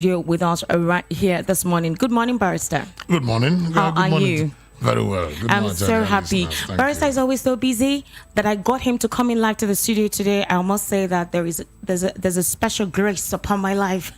studio with us right here this morning. Good morning, Barrister. Good morning. How good are morning. you? Very well. Good I'm morning, so happy. Barrister is always so busy that I got him to come in live to the studio today. I must say that there's a special grace upon my life.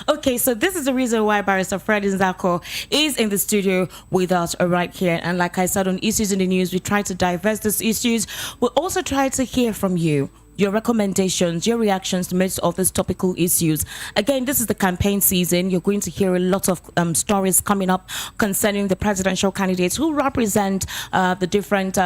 Okay, so this is the reason why Barrister Fred Nzako is in the studio with us right here. And like I said, on Issues in the News, we try to diverse these issues. We also try to hear from you, your recommendations, your reactions to most of these topical issues. Again, this is the campaign season. You're going to hear a lot of stories coming up concerning the presidential candidates who represent the different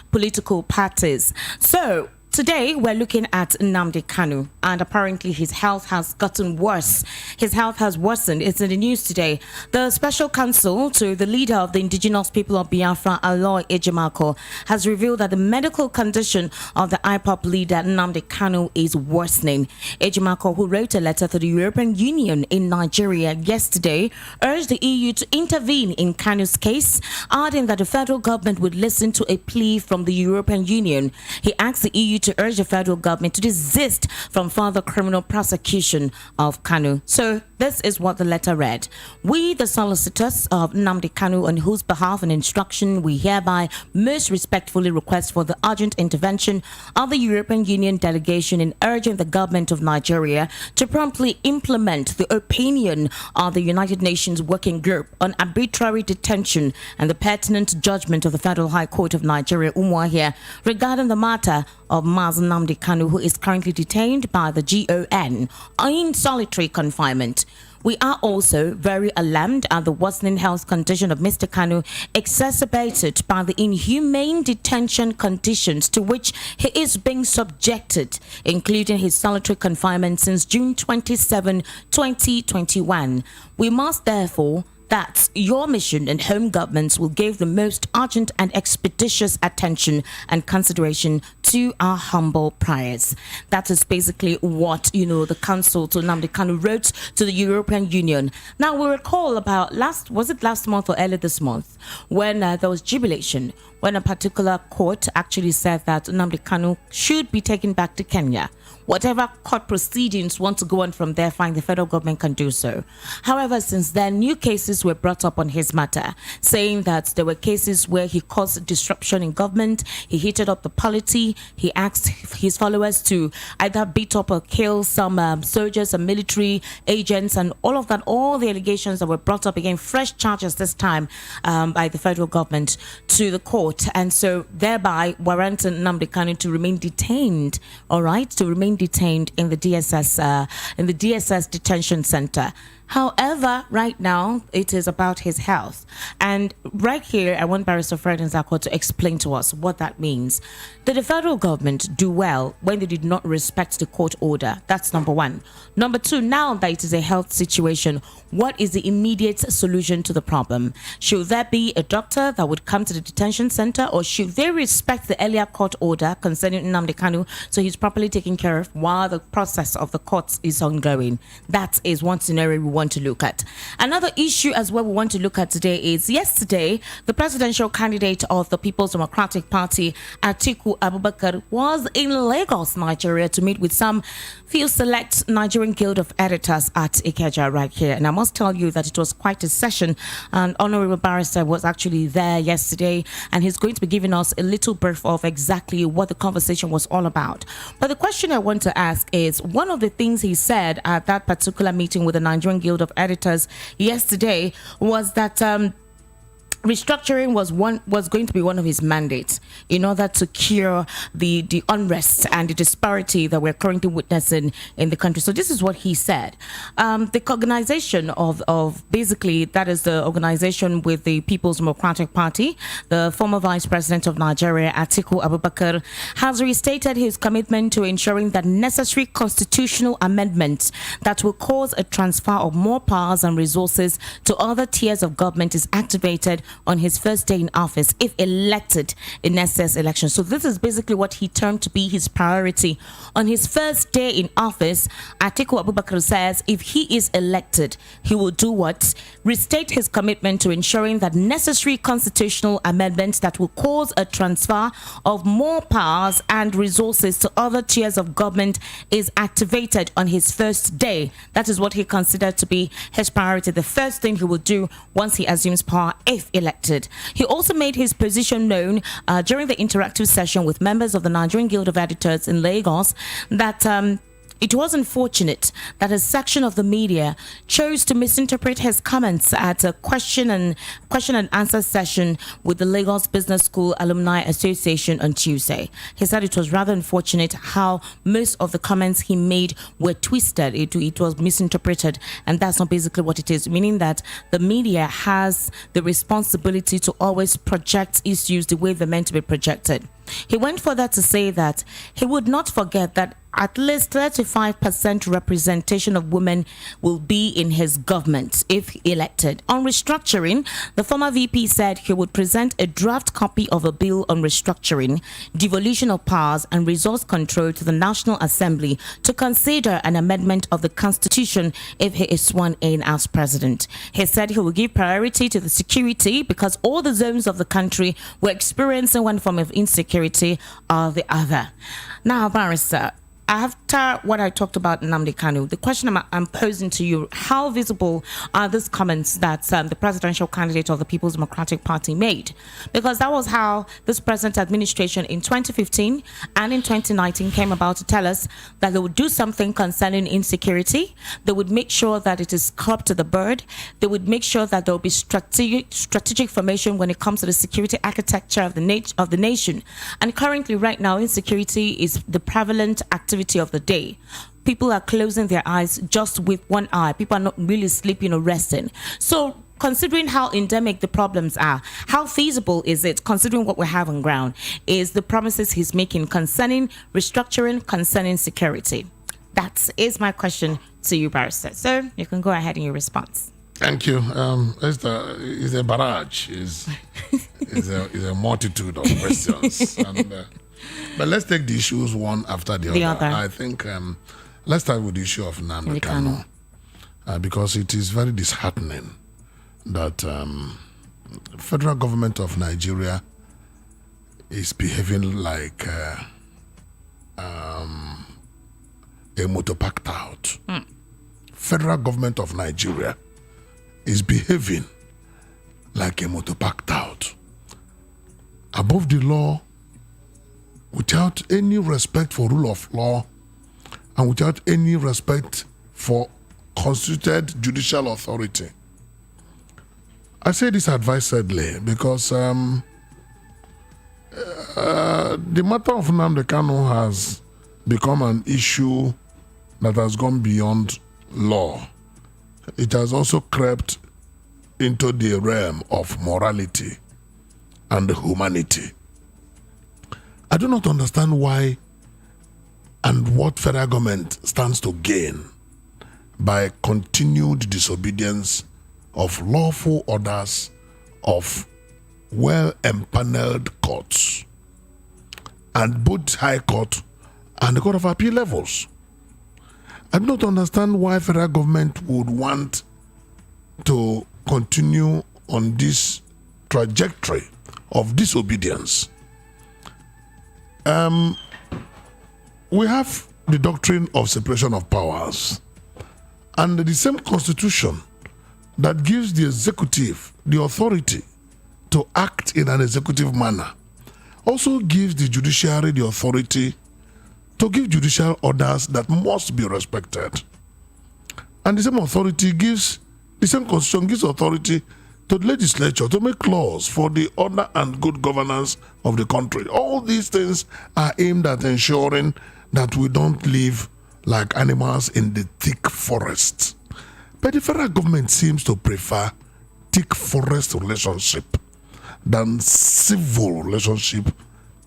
political parties. So today, we're looking at Nnamdi Kanu, and apparently his health has gotten worse. His health has worsened. It's in the news today. The special counsel to the leader of the indigenous people of Biafra, Aloy Ejimako, has revealed that the medical condition of the IPOP leader, Nnamdi Kanu, is worsening. Ejimako, who wrote a letter to the European Union in Nigeria yesterday, urged the EU to intervene in Kanu's case, adding that the federal government would listen to a plea from the European Union. He asked the EU to urge the federal government to desist from further criminal prosecution of Kanu. So this is what the letter read. We, the solicitors of Nnamdi Kanu, on whose behalf and instruction we hereby most respectfully request for the urgent intervention of the European Union delegation in urging the government of Nigeria to promptly implement the opinion of the United Nations Working Group on arbitrary detention and the pertinent judgment of the Federal High Court of Nigeria, Umuahia, regarding the matter of Nnamdi Kanu, who is currently detained by the GON in solitary confinement. We are also very alarmed at the worsening health condition of Mr. Kanu, exacerbated by the inhumane detention conditions to which he is being subjected, including his solitary confinement since June 27, 2021. We must therefore that your mission and home governments will give the most urgent and expeditious attention and consideration to our humble prayers. That is basically what, the council to Nnamdi Kanu wrote to the European Union. Now, we recall about last month or earlier this month, when there was jubilation, when a particular court actually said that Nnamdi Kanu should be taken back to Kenya. Whatever court proceedings want to go on from there, fine, the federal government can do so. However, since then, new cases were brought up on his matter, saying that there were cases where he caused disruption in government, he heated up the polity, he asked his followers to either beat up or kill some soldiers and military agents, and all of that, all the allegations that were brought up again, fresh charges this time by the federal government to the court, and so thereby warranting Nnamdi Kanu to remain detained, to remain detained in the DSS detention center. However, right now, it is about his health. And right here, I want Barrister Fred Nzako to explain to us what that means. Did the federal government do well when they did not respect the court order? That's number one. Number two, now that it is a health situation, what is the immediate solution to the problem? Should there be a doctor that would come to the detention center, or should they respect the earlier court order concerning Nnamdi Kanu so he's properly taken care of while the process of the courts is ongoing? That is one scenario we want to look at. Another issue as well we want to look at today is yesterday, the presidential candidate of the People's Democratic Party, Atiku Abubakar, was in Lagos, Nigeria, to meet with some few select Nigerian Guild of Editors at Ikeja right here. And I must tell you that it was quite a session, and Honorable Barrister was actually there yesterday, and he's going to be giving us a little brief of exactly what the conversation was all about. But the question I want to ask is, one of the things he said at that particular meeting with the Nigerian Guild of Editors yesterday was that restructuring was going to be one of his mandates in order to cure the unrest and the disparity that we're currently witnessing in the country. So this is what he said. The organization of basically, that is the organization with the People's Democratic Party, the former Vice President of Nigeria, Atiku Abubakar, has restated his commitment to ensuring that necessary constitutional amendments that will cause a transfer of more powers and resources to other tiers of government is activated on his first day in office if elected in next year's election. So this is basically what he termed to be his priority. On his first day in office, Atiku Abubakar says if he is elected, he will do what? Restate his commitment to ensuring that necessary constitutional amendments that will cause a transfer of more powers and resources to other tiers of government is activated on his first day. That is what he considered to be his priority, the first thing he will do once he assumes power if elected. He also made his position known during the interactive session with members of the Nigerian Guild of Editors in Lagos that it was unfortunate that a section of the media chose to misinterpret his comments at a question and answer session with the Lagos Business School Alumni Association on Tuesday. He said it was rather unfortunate how most of the comments he made were twisted. It was misinterpreted, and that's not basically what it is, meaning that the media has the responsibility to always project issues the way they're meant to be projected. He went further to say that he would not forget that at least 35% representation of women will be in his government if elected. On restructuring, the former VP said he would present a draft copy of a bill on restructuring, devolution of powers and resource control to the National Assembly to consider an amendment of the Constitution if he is sworn in as president. He said he will give priority to the security because all the zones of the country were experiencing one form of insecurity or the other. Now, Barrister, after what I talked about Nnamdi Kanu, the question I'm posing to you, how visible are these comments that the presidential candidate of the People's Democratic Party made? Because that was how this present administration in 2015 and in 2019 came about to tell us that they would do something concerning insecurity. They would make sure that it is curbed to the bird. They would make sure that there will be strategic formation when it comes to the security architecture of the nation. And currently, right now, insecurity is the prevalent activity of the day. People are closing their eyes just with one eye. People are not really sleeping or resting. So considering how endemic the problems are, how feasible is it, considering what we have on ground, is the promises he's making concerning restructuring, concerning security? That is my question to you, Barrister. So you can go ahead in your response. Thank you. It's a barrage. It's a multitude of questions. But let's take the issues one after the other. I think let's start with the issue of Nnamdi Kanu, because it is very disheartening that federal government of Nigeria is behaving like a motor packed out. Federal government of Nigeria is behaving like a motor packed out, above the law, without any respect for rule of law and without any respect for constituted judicial authority. I say this advisedly because the matter of Nnamdi Kanu has become an issue that has gone beyond law. It has also crept into the realm of morality and humanity. I do not understand why and what federal government stands to gain by continued disobedience of lawful orders of well-empaneled courts, and both High Court and the Court of Appeal levels. I do not understand why federal government would want to continue on this trajectory of disobedience. We have the doctrine of separation of powers, and the same constitution that gives the executive the authority to act in an executive manner also gives the judiciary the authority to give judicial orders that must be respected. And the same authority gives, the same constitution gives authority to the legislature to make laws for the order and good governance of the country. All these things are aimed at ensuring that we don't live like animals in the thick forest. But the federal government seems to prefer thick forest relationship than civil relationship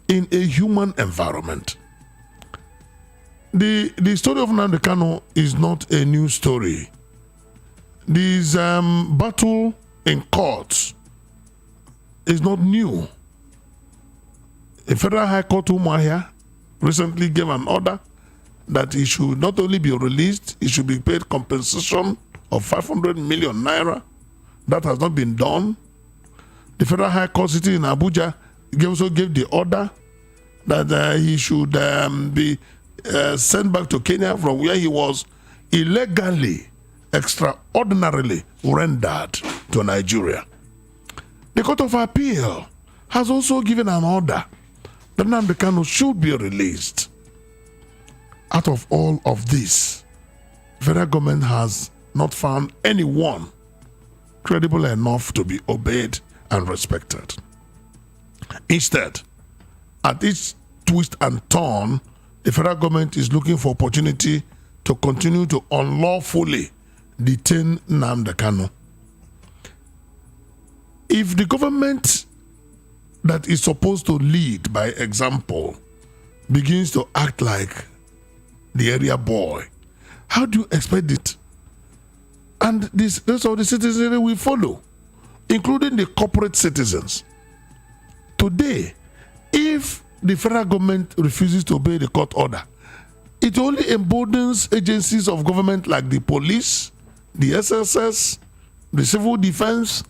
in a human environment. The story of Nnamdi Kanu is not a new story. This battle in courts is not new. The Federal High Court Umuahia recently gave an order that he should not only be released, he should be paid compensation of 500 million naira. That has not been done. The Federal High Court sitting in Abuja also gave the order that he should be sent back to Kenya from where he was illegally, extraordinarily rendered to Nigeria. The Court of Appeal has also given an order that Nnamdi Kanu should be released. Out of all of this, the federal government has not found anyone credible enough to be obeyed and respected. Instead, at each twist and turn, the federal government is looking for opportunity to continue to unlawfully detain Nnamdi Kanu. If the government that is supposed to lead by example begins to act like the area boy, how do you expect it? And the rest of the citizens will follow, including the corporate citizens. Today, if the federal government refuses to obey the court order, it only emboldens agencies of government like the police, the SSS, the civil defense,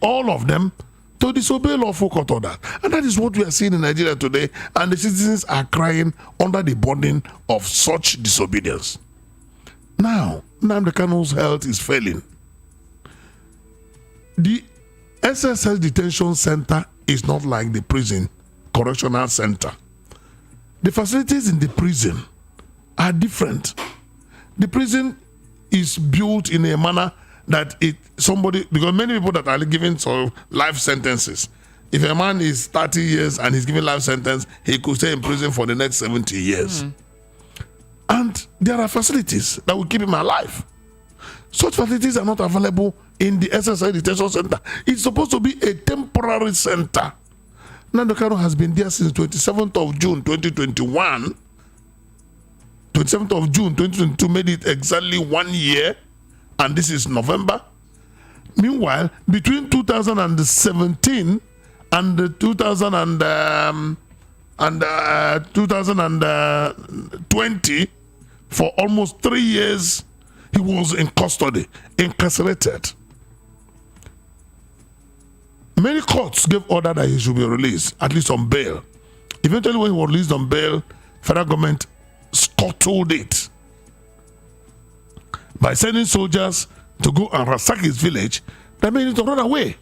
all of them to disobey lawful court order. And that is what we are seeing in Nigeria today, and the citizens are crying under the burden of such disobedience. Now, Nnamdi Kanu's health is failing. The SSS detention center is not like the prison correctional center. The facilities in the prison are different. The prison is built in a manner that because many people that are given life sentences, if a man is 30 years and he's given life sentence, he could stay in prison for the next 70 years. And there are facilities that will keep him alive. Such facilities are not available in the SSI detention center. It's supposed to be a temporary center. Nnamdi Kanu has been there since 27th of June 2021. 27th of June 2022 made it exactly 1 year, and this is November. Meanwhile, between 2017 and 2020, for almost 3 years, he was in custody, incarcerated. Many courts gave order that he should be released, at least on bail. Eventually, when he was released on bail, federal government scuttled it by sending soldiers to go and ransack his village. That made him to run away.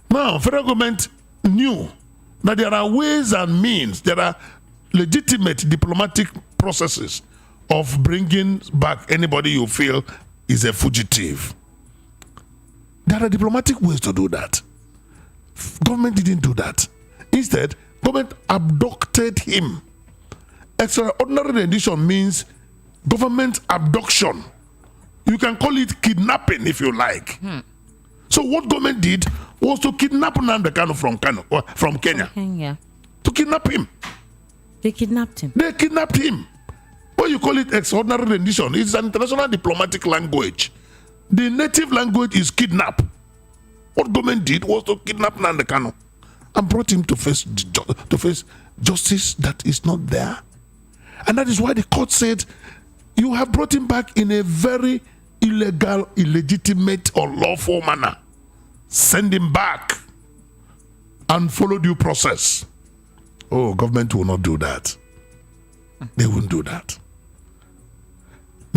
Now, federal government knew that there are ways and means, there are legitimate diplomatic processes of bringing back anybody you feel is a fugitive. There are diplomatic ways to do that. Government didn't do that. Instead, government abducted him. Extraordinary rendition means government abduction. You can call it kidnapping if you like. So what government did was to kidnap Nnamdi Kanu from Kenya. To kidnap him. They kidnapped him. They kidnapped him. When you call it extraordinary rendition, it's an international diplomatic language. The native language is kidnap. What government did was to kidnap Nnamdi Kanu and brought him to face justice that is not there. And that is why the court said, you have brought him back in a very illegal, illegitimate, or lawful manner. Send him back and follow due process. Oh, government will not do that. They won't do that.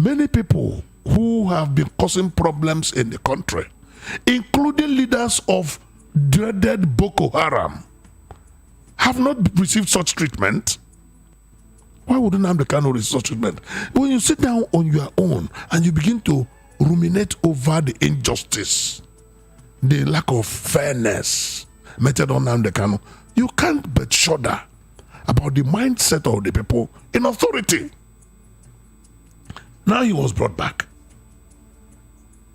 Many people who have been causing problems in the country, including leaders of dreaded Boko Haram, have not received such treatment. Why wouldn't Nnamdi Kanu receive such treatment? When you sit down on your own and you begin to ruminate over the injustice, the lack of fairness meted on Nnamdi Kanu, you can't but shudder about the mindset of the people in authority. Now he was brought back.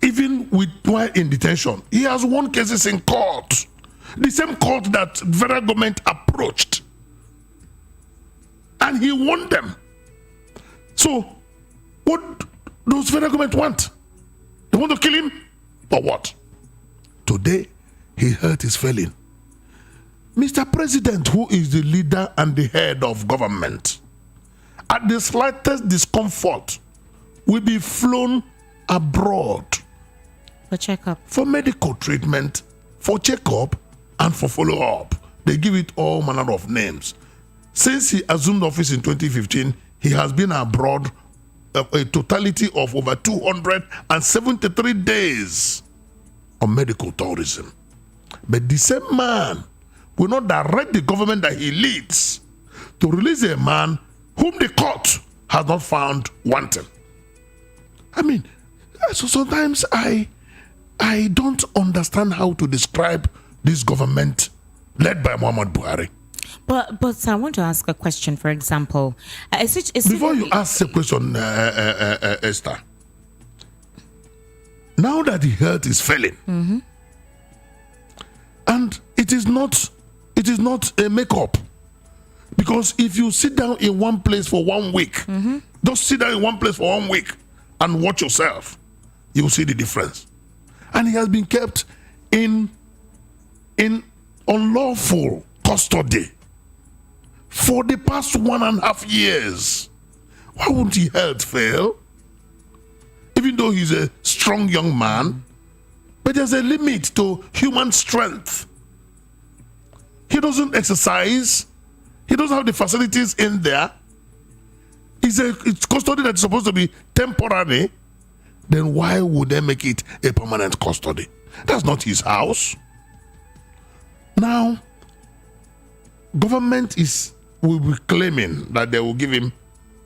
Even while in detention, he has won cases in court. The same court that the federal government approached. And he won them. So, what does federal government want? They want to kill him? Or what? Today, his health is failing. Mr. President, who is the leader and the head of government, at the slightest discomfort, will be flown abroad for checkup, for medical treatment, for checkup, and for follow-up. They give it all manner of names. Since he assumed office in 2015, he has been abroad a totality of over 273 days on medical tourism. But the same man will not direct the government that he leads to release a man whom the court has not found wanting. I mean, so sometimes I don't understand how to describe this government led by Muhammad Buhari. But I want to ask a question. For example, before you ask the question, Esther, now that the health is failing, and it is not a makeup, because if you sit down in one place for 1 week, just sit down in one place for 1 week and watch yourself, you will see the difference. And he has been kept in unlawful custody for the past 1.5 years. Why won't his health fail? Even though he's a strong young man, but there's a limit to human strength. He doesn't exercise. He doesn't have the facilities in there. It's custody that's supposed to be temporary. Then why would they make it a permanent custody? That's not his house. Now, government will be claiming that they will give him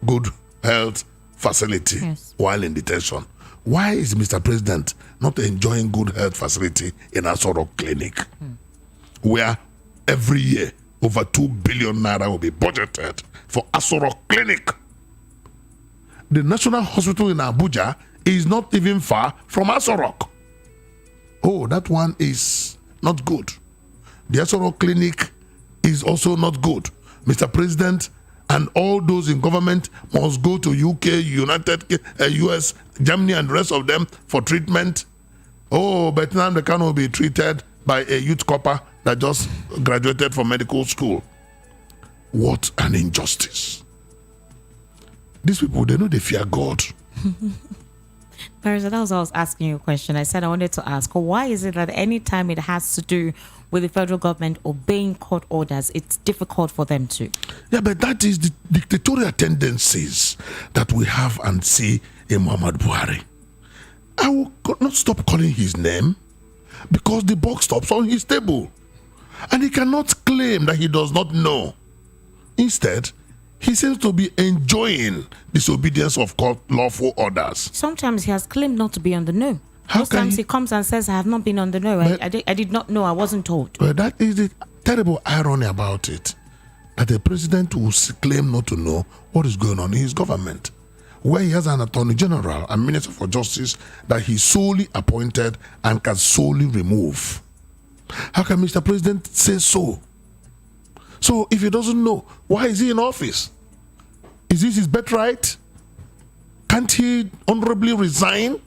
good health facility while in detention. Why is Mr. President not enjoying good health facility in Asoro Clinic, where every year over 2 billion naira will be budgeted for Asoro Clinic? The National Hospital in Abuja is not even far from Asorok. Oh, that one is not good. The Asoro Clinic is also not good. Mr. President and all those in government must go to UK, US, Germany, and the rest of them for treatment. Oh, but Nnamdi Kanu will be treated by a youth copper that just graduated from medical school. What an injustice. These people, they know they fear God. That was why I was asking you a question. I said I wanted to ask, why is it that any time it has to do with the federal government obeying court orders, it's difficult for them to? Yeah, but that is the dictatorial tendencies that we have and see in Muhammad Buhari. I will not stop calling his name because the buck stops on his table. And he cannot claim that he does not know. Instead, he seems to be enjoying disobedience of court lawful orders. Sometimes he has claimed not to be on the know. Most times he comes and says, I have not been on the know. I did not know. I wasn't told. Well, that is the terrible irony about it. That the president will claim not to know what is going on in his government, where he has an attorney general and minister for justice that he solely appointed and can solely remove. How can Mr. President say so? So if he doesn't know, why is he in office? Is this his birthright? Can't he honorably resign?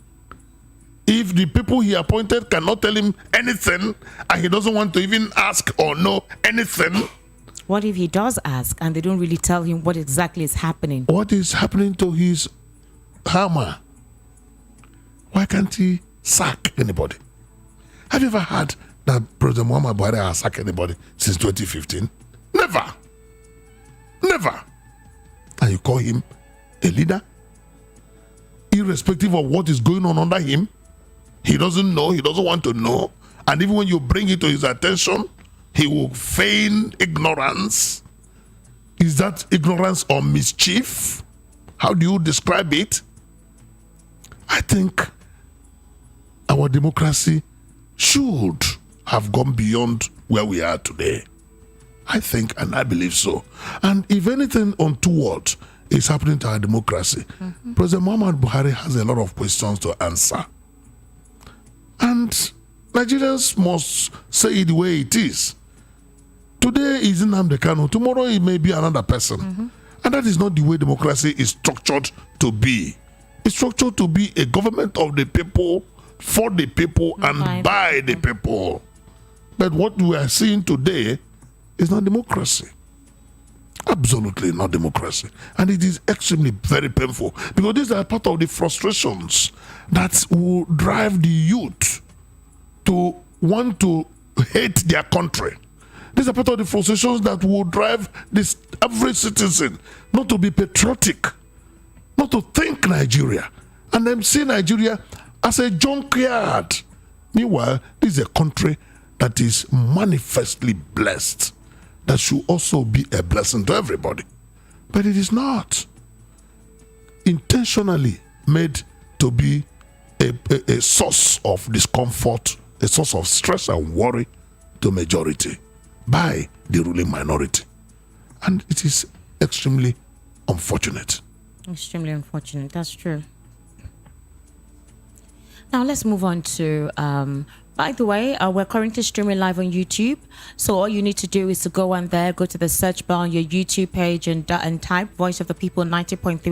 If the people he appointed cannot tell him anything and he doesn't want to even ask or know anything. What if he does ask and they don't really tell him what exactly is happening? What is happening to his hammer? Why can't he sack anybody? Have you ever heard that President Muhammad Buhari has sacked anybody since 2015? Never. Never. And you call him a leader? Irrespective of what is going on under him, he doesn't know, he doesn't want to know. And even when you bring it to his attention, he will feign ignorance. Is that ignorance or mischief? How do you describe it? I think our democracy should have gone beyond where we are today. I think and I believe so. And if anything untoward is happening to our democracy, President Muhammad Buhari has a lot of questions to answer. And Nigerians must say it the way it is. Today is Nnamdi Kanu, tomorrow it may be another person. And that is not the way democracy is structured to be. It's structured to be a government of the people, for the people, and by the people. But what we are seeing today is not democracy. Absolutely not democracy. And it is extremely very painful, because these are part of the frustrations that will drive the youth to want to hate their country. These are part of the frustrations that will drive this average citizen not to be patriotic, not to think Nigeria, and then see Nigeria as a junkyard. Meanwhile, this is a country that is manifestly blessed, that should also be a blessing to everybody. But it is not. Intentionally made to be a source of discomfort, a source of stress and worry to majority by the ruling minority. And it is extremely unfortunate. Extremely unfortunate. That's true. Now let's move on to, by the way, we're currently streaming live on YouTube. So all you need to do is to go on there, go to the search bar on your YouTube page and type Voice of the People 90.3